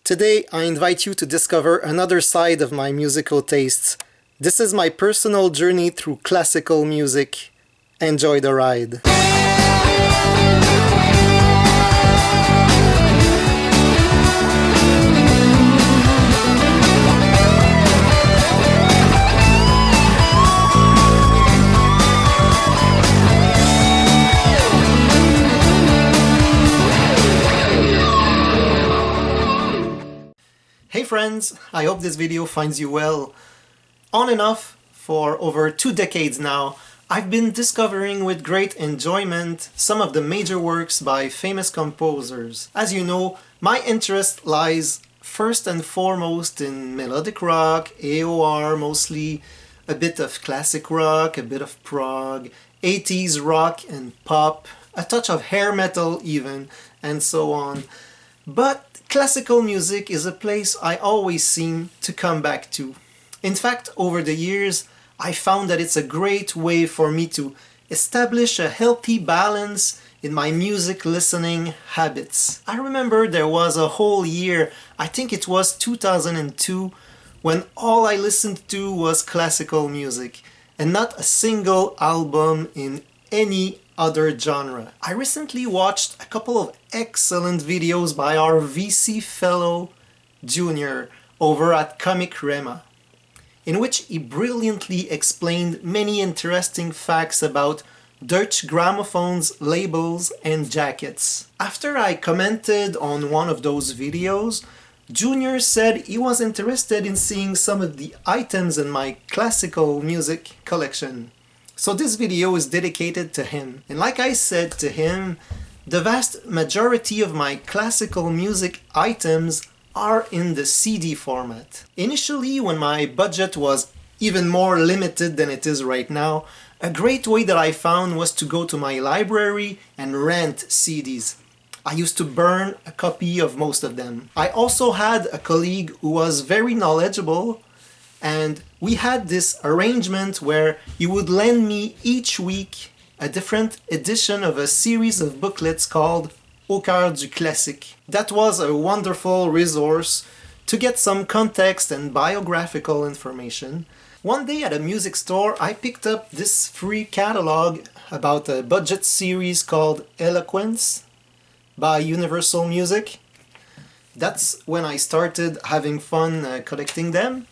Today, I invite you to discover another side of my musical tastes. This is my personal journey through classical music. Enjoy the ride. Hey friends, I hope this video finds you well. On and off, for over 2 decades now, I've been discovering with great enjoyment some of the major works by famous composers. As you know, my interest lies first and foremost in melodic rock, AOR mostly, a bit of classic rock, a bit of prog, 80s rock and pop, a touch of hair metal even, and so on. But classical music is a place I always seem to come back to. In fact, over the years, I found that it's a great way for me to establish a healthy balance in my music listening habits. I remember there was a whole year, I think it was 2002, when all I listened to was classical music and not a single album in any other genre. I recently watched a couple of excellent videos by our VC fellow Junior over at Comic Rhema, in which he brilliantly explained many interesting facts about Deutsche Grammophone's labels and jackets. After I commented on one of those videos, Junior said he was interested in seeing some of the items in my classical music collection. So this video is dedicated to him. And like I said to him, the vast majority of my classical music items are in the CD format. Initially, when my budget was even more limited than it is right now, a great way that I found was to go to my library and rent CDs. I used to burn a copy of most of them. I also had a colleague who was very knowledgeable, and we had this arrangement where he would lend me each week a different edition of a series of booklets called Au cœur du classique. That was a wonderful resource to get some context and biographical information. One day at a music store, I picked up this free catalog about a budget series called Eloquence by Universal Music. That's when I started having fun collecting them.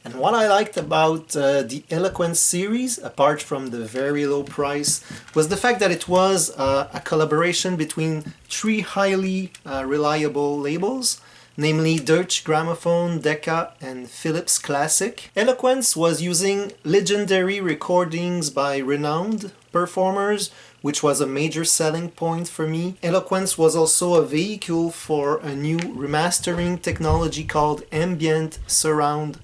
And what I liked about the Eloquence series, apart from the very low price, was the fact that it was a collaboration between 3 highly reliable labels, namely Deutsche Grammophon, Decca, and Philips Classic. Eloquence was using legendary recordings by renowned performers, which was a major selling point for me. Eloquence was also a vehicle for a new remastering technology called Ambient Surround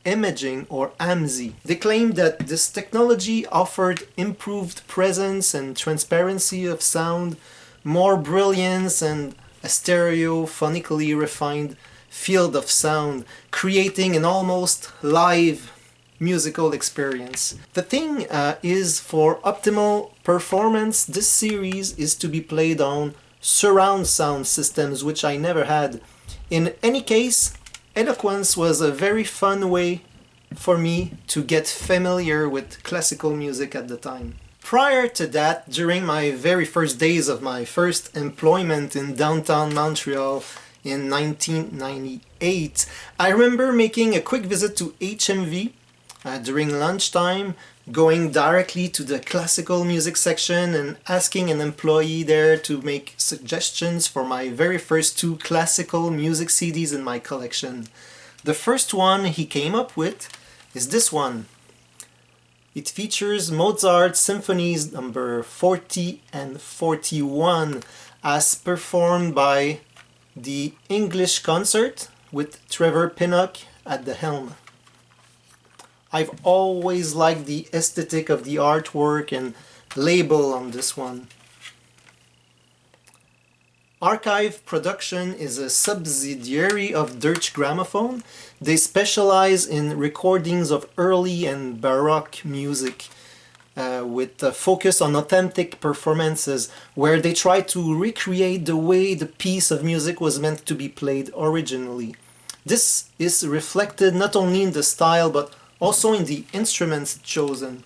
Imaging, or AMSI. They claimed that this technology offered improved presence and transparency of sound, more brilliance, and a stereophonically refined field of sound, creating an almost live musical experience. The thing is, for optimal performance, this series is to be played on surround sound systems, which I never had. In any case, Eloquence was a very fun way for me to get familiar with classical music at the time. Prior to that, during my very first days of my first employment in downtown Montreal in 1998, I remember making a quick visit to HMV during lunchtime, going directly to the classical music section and asking an employee there to make suggestions for my very first 2 classical music CDs in my collection. The first one he came up with is this one. It features Mozart Symphonies number 40 and 41 as performed by the English Concert with Trevor Pinnock at the helm. I've always liked the aesthetic of the artwork and label on this one. Archive Production is a subsidiary of Deutsche Grammophon. They specialize in recordings of early and Baroque music. with a focus on authentic performances where they try to recreate the way the piece of music was meant to be played originally. This is reflected not only in the style but also in the instruments chosen.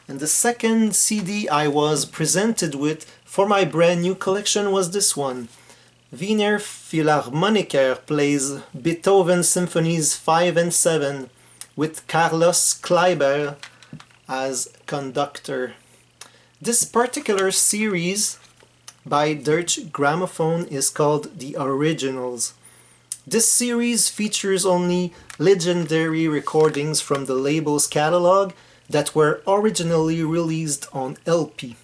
And the second CD I was presented with for my brand new collection was this one. Wiener Philharmoniker plays Beethoven Symphonies 5 and 7 with Carlos Kleiber as conductor. This particular series by Deutsche Grammophon is called The Originals. This series features only legendary recordings from the label's catalog that were originally released on LP.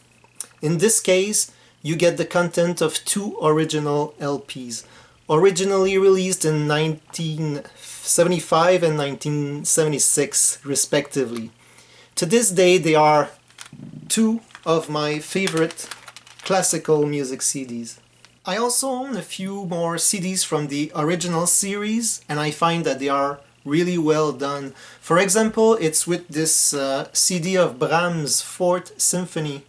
In this case, you get the content of two original LPs, originally released in 1975 and 1976 respectively. To this day, they are two of my favorite classical music CDs. I also own a few more CDs from the original series, and I find that they are really well done. For example, it's with this CD of Brahms' Fourth Symphony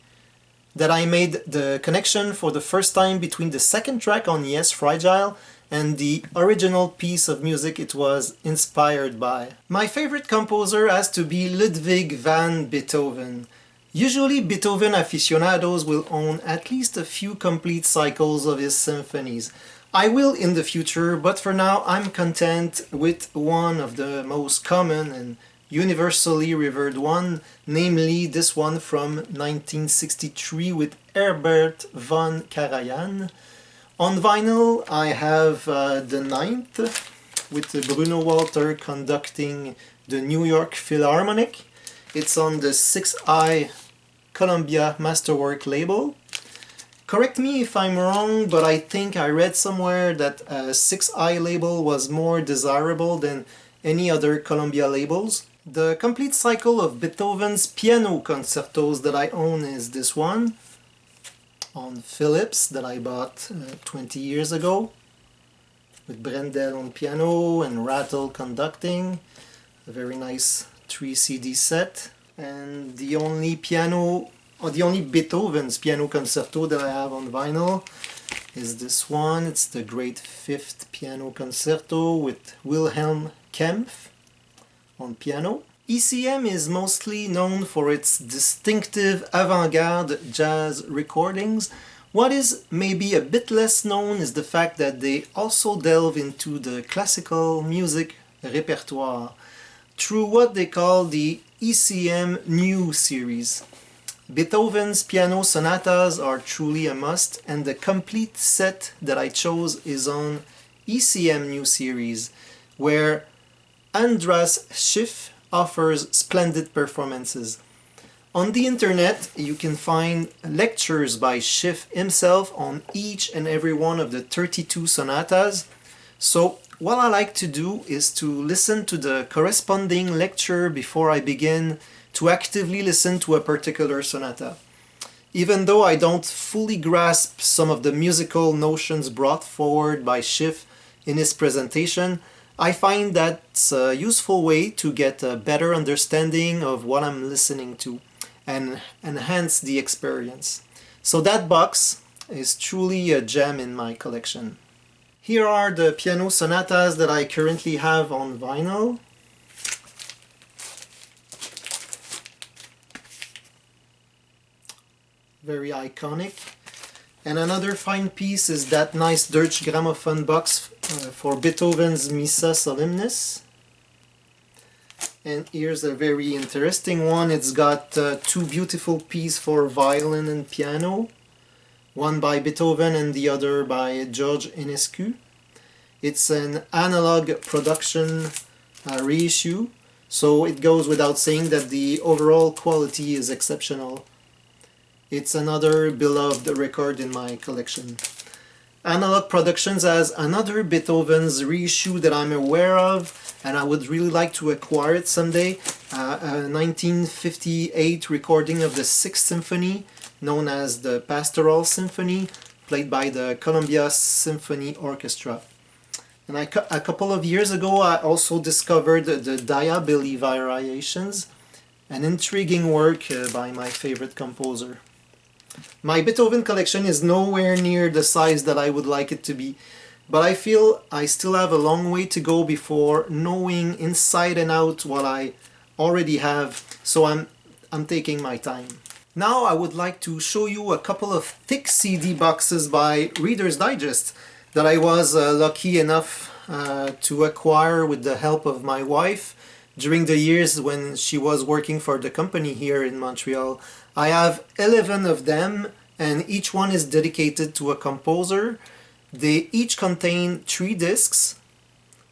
that I made the connection for the first time between the second track on Yes, Fragile and the original piece of music it was inspired by. My favorite composer has to be Ludwig van Beethoven. Usually Beethoven aficionados will own at least a few complete cycles of his symphonies. I will in the future, but for now I'm content with one of the most common and universally revered one, namely this one from 1963 with Herbert von Karajan. On vinyl I have the ninth with Bruno Walter conducting the New York Philharmonic. It's on the 6i Columbia Masterwork label. Correct me if I'm wrong, but I think I read somewhere that a 6i label was more desirable than any other Columbia labels. The complete cycle of Beethoven's piano concertos that I own is this one, on Philips, that I bought 20 years ago, with Brendel on piano and Rattle conducting. A very nice 3 CD set. And the only Beethoven's piano concerto that I have on vinyl is this one. It's the Great Fifth Piano Concerto with Wilhelm Kempff on piano. ECM is mostly known for its distinctive avant-garde jazz recordings. What is maybe a bit less known is the fact that they also delve into the classical music repertoire through what they call the ECM New series. Beethoven's piano sonatas are truly a must, and the complete set that I chose is on ECM New series, where Andras Schiff offers splendid performances. On the internet, you can find lectures by Schiff himself on each and every one of the 32 sonatas. So what I like to do is to listen to the corresponding lecture before I begin to actively listen to a particular sonata. Even though I don't fully grasp some of the musical notions brought forward by Schiff in his presentation, I find that's a useful way to get a better understanding of what I'm listening to and enhance the experience. So that box is truly a gem in my collection. Here are the piano sonatas that I currently have on vinyl. Very iconic. And another fine piece is that nice Deutsche Grammophon box for Beethoven's Missa Solemnis. And here's a very interesting one. It's got two beautiful pieces for violin and piano. One by Beethoven and the other by George Enescu. It's an analog production reissue, so it goes without saying that the overall quality is exceptional. It's another beloved record in my collection. Analog Productions has another Beethoven's reissue that I'm aware of, and I would really like to acquire it someday. A 1958 recording of the Sixth Symphony, known as the Pastoral Symphony, played by the Columbia Symphony Orchestra. And a couple of years ago I also discovered the Diabelli variations, an intriguing work by my favorite composer. My Beethoven collection is nowhere near the size that I would like it to be, but I feel I still have a long way to go before knowing inside and out what I already have, so I'm taking my time. Now I would like to show you a couple of thick CD boxes by Reader's Digest that I was lucky enough to acquire with the help of my wife during the years when she was working for the company here in Montreal. I have 11 of them, and each one is dedicated to a composer. They each contain 3 discs,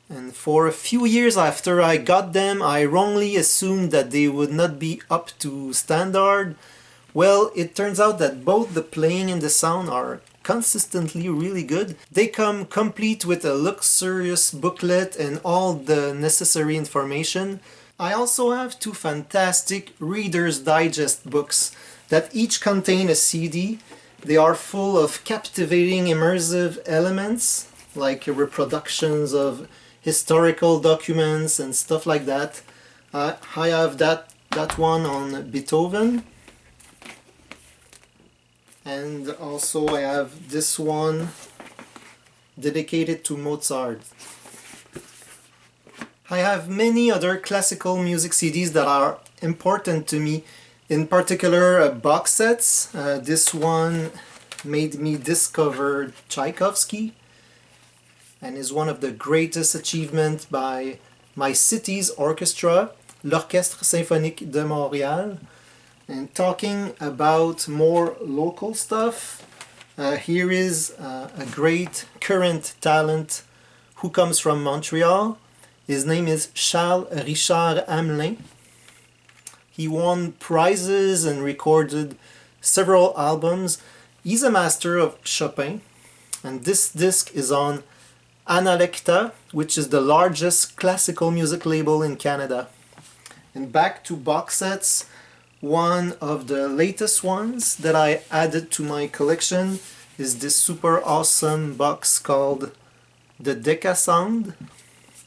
and for a few years after I got them, I wrongly assumed that they would not be up to standard. Well, it turns out that both the playing and the sound are consistently really good. They come complete with a luxurious booklet and all the necessary information. I also have 2 fantastic Reader's Digest books that each contain a CD. They are full of captivating immersive elements, like reproductions of historical documents and stuff like that. I have that one on Beethoven. And also I have this one dedicated to Mozart. I have many other classical music CDs that are important to me, in particular box sets. This one made me discover Tchaikovsky and is one of the greatest achievements by my city's orchestra, l'Orchestre Symphonique de Montréal. And talking about more local stuff, here is a great current talent who comes from Montreal. His name is Charles Richard Hamelin. He won prizes and recorded several albums. He's a master of Chopin, and this disc is on Analecta, which is the largest classical music label in Canada. And back to box sets, one of the latest ones that I added to my collection is this super awesome box called the Decca Sound.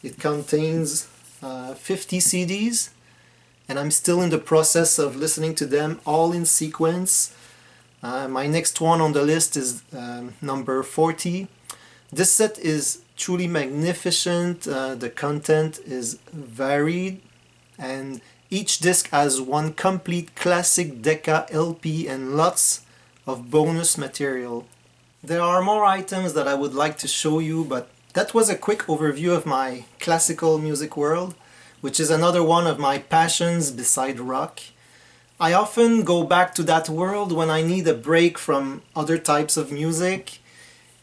It contains 50 CDs, and I'm still in the process of listening to them all in sequence. My next one on the list is number 40. This set is truly magnificent. The content is varied, and each disc has one complete classic Decca LP and lots of bonus material. There are more items that I would like to show you, but that was a quick overview of my classical music world, which is another one of my passions beside rock. I often go back to that world when I need a break from other types of music.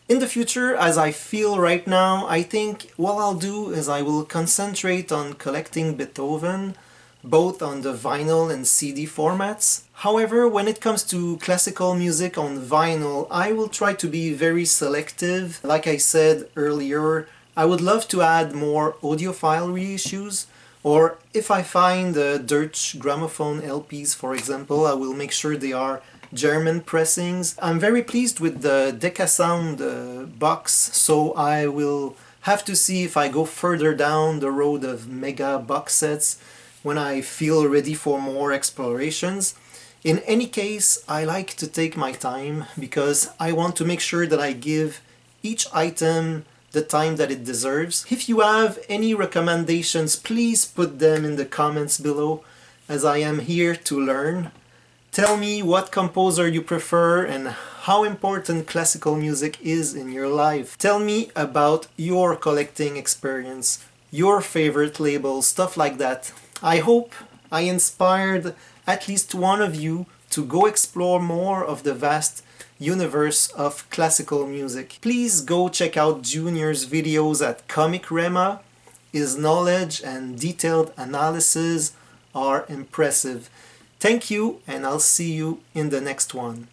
In the future, as I feel right now, I think what I'll do is I will concentrate on collecting Beethoven, both on the vinyl and CD formats. However, when it comes to classical music on vinyl, I will try to be very selective. Like I said earlier, I would love to add more audiophile reissues, or if I find Deutsche Grammophon LPs, for example, I will make sure they are German pressings. I'm very pleased with the Decca Sound box, so I will have to see if I go further down the road of mega box sets when I feel ready for more explorations. In any case, I like to take my time because I want to make sure that I give each item the time that it deserves. If you have any recommendations, please put them in the comments below, as I am here to learn. Tell me what composer you prefer and how important classical music is in your life. Tell me about your collecting experience, your favorite labels, stuff like that. I hope I inspired at least one of you to go explore more of the vast universe of classical music. Please go check out Junior's videos at Comic Rhema. His knowledge and detailed analysis are impressive. Thank you, and I'll see you in the next one.